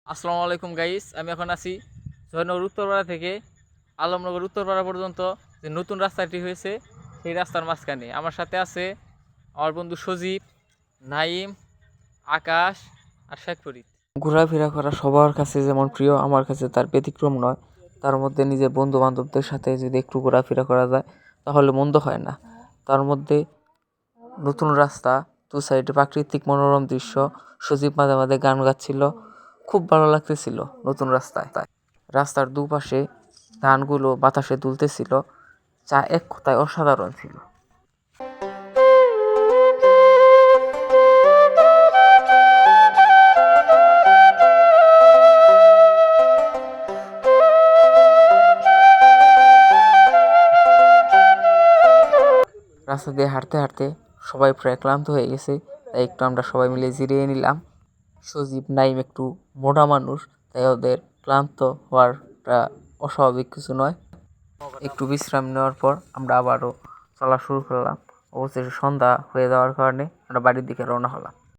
আসসালামু আলাইকুম গাইস, আমি এখন আছি জয়নগর উত্তরপাড়া থেকে আলমনগর উত্তরপাড়া পর্যন্ত যে নতুন রাস্তাটি হয়েছে সেই রাস্তার মাঝখানে আমার সাথে আছে আমার বন্ধু সজীব, নাইম, আকাশ আর শেখ ফরিদ। ঘোরাফেরা করা সবার কাছে যেমন প্রিয়, আমার কাছে তার ব্যতিক্রম নয়। তার মধ্যে নিজের বন্ধু বান্ধবদের সাথে যদি একটু ঘোরাফেরা করা যায় তাহলে মন্দ হয় না। তার মধ্যে নতুন রাস্তা, দু সাইডে প্রাকৃতিক মনোরম দৃশ্য, সজীব মাঝে মাঝে গান গাচ্ছিল, খুব ভালো লাগতেছিল নতুন রাস্তায়। রাস্তার দুপাশে ধানগুলো বাতাসে দুলতেছিল, যা এক কথায় অসাধারণ ছিল। রাস্তা দিয়ে হাঁটতে হাঁটতে সবাই প্রায় ক্লান্ত হয়ে গেছে, তাই একটু আমরা সবাই মিলে জিরিয়ে নিলাম। সজীব নাইম একটু মোটা মানুষ, তাই ওদের ক্লান্ত হওয়ারটা অস্বাভাবিক কিছু নয়। একটু বিশ্রাম নেওয়ার পর আমরা আবারও চলা শুরু করলাম। অবশেষে সন্ধ্যা হয়ে যাওয়ার কারণে আমরা বাড়ির দিকে রওনা হলাম।